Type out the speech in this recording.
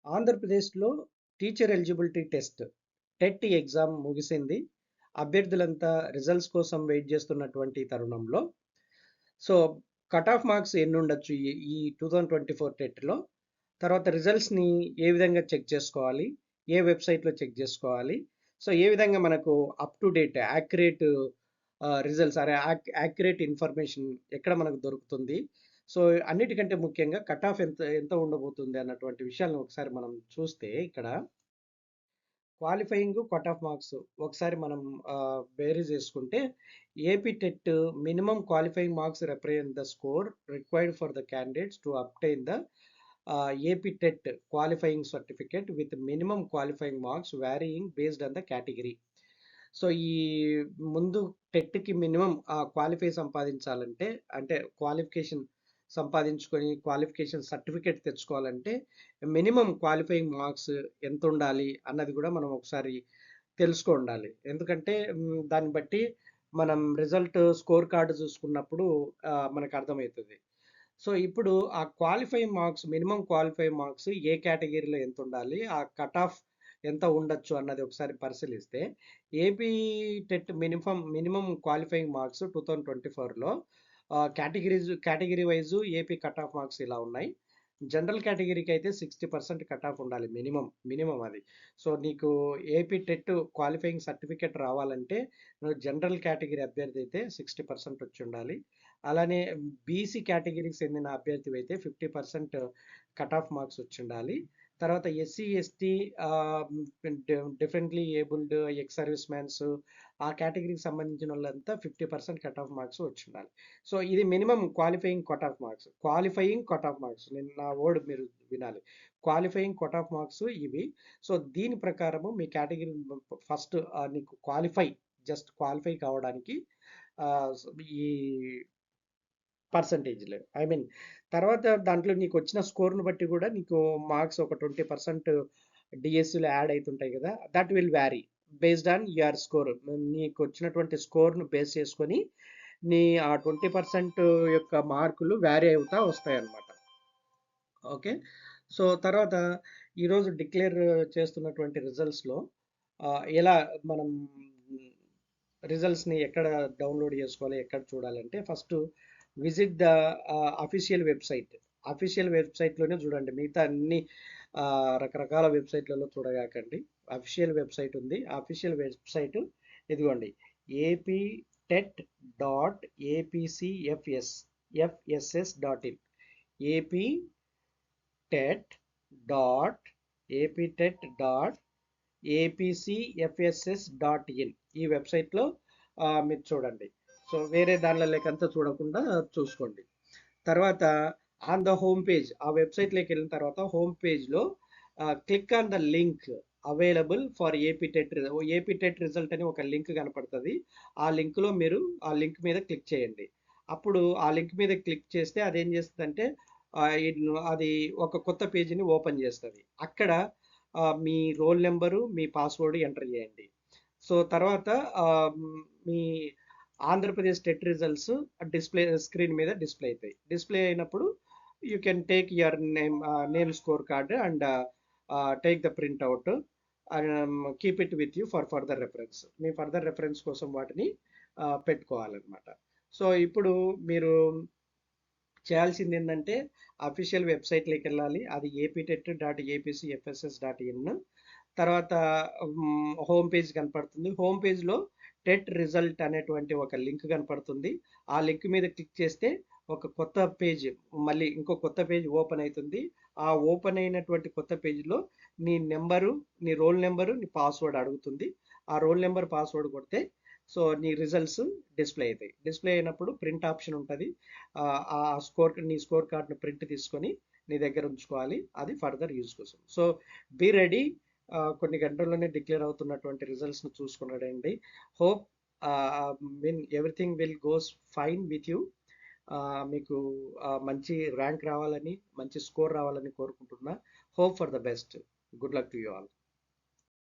ఆంధ్రప్రదేశ్‌లో teacher eligibility test TET exam ముగిసింది. అభ్యర్థులంతా results కోసం వెయిట్ చేస్తున్నటువంటి తరుణంలో సో, కట్ ఆఫ్ మార్క్స్ ఎన్నుండొచ్చు ఈ 2024 టెట్‌లో? తర్వాత రిజల్ట్స్‌ని ఏ విధంగా చెక్ చేసుకోవాలి? ఏ వెబ్‌సైట్‌లో చెక్ చేసుకోవాలి? సో, ఏ విధంగా మనకు up to date accurate results accurate information ఎక్కడ మనకు దొరుకుతుంది? సో, అన్నిటికంటే ముఖ్యంగా కట్ ఆఫ్ ఎంత ఎంత ఉండబోతుంది అన్నటువంటి విషయాలను ఒకసారి మనం చూస్తే ఇక్కడ క్వాలిఫయింగ్, కట్ ఆఫ్ మార్క్స్ ఒకసారి మనం బేరీజ్ చేసుకుంటే AP TET minimum qualifying marks represent the score required for the candidates to obtain the AP TET qualifying certificate with minimum qualifying marks varying based on the category. So, ఈ ముందు టెట్‌కి minimum qualify సంపాదించాలంటే అంటే qualification సంపాదించుకొని qualification certificate తెచ్చుకోవాలంటే minimum qualifying marks ఎంతుండాలి అన్నది కూడా మనం ఒకసారి తెలుసుకొండాలి. ఎందుకంటే దాన్ని బట్టి మనం రిజల్ట్ స్కోర్ కార్డ్ చూసుకున్నప్పుడు మనకు అర్థమైతది. సో, ఇప్పుడు ఆ qualifying marks minimum qualifying marks ఏ కేటగిరీలో ఎంతుండాలి? ఆ కట్ ఆఫ్ ఎంత ఉండొచ్చు అన్నది ఒకసారి పరిశీలిస్తే AP TET minimum qualifying marks 2024లో category wise AP cut off marks ఇలా ఉన్నాయి. జనరల్ కేటగిరీకి అయితే 60% కట్ ఆఫ్ ఉండాలి మినిమమ్ అది. సో, నీకు ఏపీ టెట్ క్వాలిఫైయింగ్ సర్టిఫికేట్ రావాలంటే నువ్వు జనరల్ కేటగిరీ అభ్యర్థి అయితే 60% వచ్చి ఉండాలి. అలానే బీసీ కేటగిరీకి చెందిన అభ్యర్థి అయితే 50% కట్ ఆఫ్ మార్క్స్ వచ్చి ఉండాలి. తర్వాత SC, ST differently abled ex service man's ఆ కేటగిరీకి సంబంధించిన వాళ్ళంతా 50% కట్ ఆఫ్ మార్క్స్ వచ్చి ఉండాలి. సో, ఇది minimum qualifying cut off marks. Qualifying cut off marks నేను నా వర్డ్ మీరు వినాలి. క్వాలిఫైయింగ్ కట్ ఆఫ్ మార్క్స్ ఇవి. సో, దీని ప్రకారము మీ కేటగిరీ ఫస్ట్ నీకు జస్ట్ క్వాలిఫై కావడానికి ఈ పర్సంటేజ్‌లు. ఐ మీన్ తర్వాత దాంట్లో నీకొచ్చిన స్కోర్‌ని బట్టి గూడా నీకు మార్క్స్ ఒక 20% డీఎస్సీలో యాడ్ అయితుంటాయి గదా! That will vary based on your score. నీకొచ్చినటువంటి స్కోర్‌ను బేస్ చేసుకొని నీ ఆ 20% యొక్క మార్కులు వ్యారీ అవుతా వస్తాయన్నమాట. ఓకే. సో, తర్వాత ఈరోజు డిక్లేర్ చేస్తున్నటువంటి రిజల్ట్స్‌లో ఎలా మనం రిజల్ట్స్‌ని ఎక్కడ డౌన్‌లోడ్ చేసుకోవాలి? ఎక్కడ చూడాలంటే first visit the official website. Official వెబ్‌సైట్‌లోనే చూడండి. మిగతా అన్ని రకరకాల వెబ్‌సైట్‌లలో చూడగాకండి. అఫీషియల్ వెబ్‌సైట్ ఉంది. ఆ అఫీషియల్ వెబ్‌సైట్ ఇదిగోండి. aptet.apcfs.in aptet.apcfss.in ఈ వెబ్‌సైట్‌లో మీరు చూడండి. సో, వేరే దానిలో లేకంతా చూడకుండా చూసుకోండి. తర్వాత ఆన్ ద హోమ్ పేజ్ ఆ వెబ్‌సైట్‌లోకి వెళ్ళిన తర్వాత హోమ్ పేజ్‌లో click on the link available for AP TET result అని ఒక లింక్ కనపడుతుంది. ఆ లింక్‌లో మీరు ఆ లింక్ మీద క్లిక్ చేయండి. అప్పుడు ఆ లింక్ మీద క్లిక్ చేస్తే అదేం చేస్తుందంటే అది ఒక కొత్త పేజీని ఓపెన్ చేస్తుంది. అక్కడ మీ రోల్ నెంబరు, మీ పాస్వర్డ్ ఎంటర్ చేయండి. సో, తర్వాత మీ ఆంధ్రప్రదేశ్ టెట్ రిజల్ట్స్ స్క్రీన్ మీద డిస్ప్లే అవుతాయి. డిస్ప్లే అయినప్పుడు you can take your name score card and take the print out and keep it with you for further reference. Me further reference కోసం వాటిని పెట్టుకోవాలన్నమాట. So, ఇప్పుడు మీరు చేయాల్సింది ఏంటంటే అఫీషియల్ వెబ్సైట్లోకి వెళ్ళాలి. అది aptet.apcfss.in. తర్వాత హోమ్ పేజ్ కనపడుతుంది. హోమ్ పేజ్‌లో టెట్ రిజల్ట్ అనేటువంటి ఒక లింక్ కనపడుతుంది. ఆ లింక్ మీద క్లిక్ చేస్తే ఒక కొత్త పేజ్ మళ్ళీ ఇంకో కొత్త పేజ్ ఓపెన్ అవుతుంది. ఆ ఓపెన్ అయినటువంటి కొత్త పేజ్‌లో నీ నెంబరు, నీ రోల్ నెంబరు, నీ పాస్వర్డ్ అడుగుతుంది. ఆ రోల్ నెంబర్, పాస్వర్డ్ కొడితే సో, నీ రిజల్ట్స్ డిస్ప్లే అవుతాయి. డిస్ప్లే అయినప్పుడు ప్రింట్ ఆప్షన్ ఉంటుంది. ఆ నీ స్కోర్ కార్డ్‌ని ప్రింట్ తీసుకొని నీ దగ్గర ఉంచుకోవాలి. అది ఫర్దర్ యూజ్ కోసం. So, be ready. కొన్ని గంటల్లోనే డిక్లేర్ అవుతున్నటువంటి రిజల్ట్స్‌ని చూసుకున్నాడండి. Hope everything will goes fine with you. మీకు మంచి ర్యాంక్ రావాలని, మంచి స్కోర్ రావాలని కోరుకుంటున్నా. Hope for the best. Good luck to you all.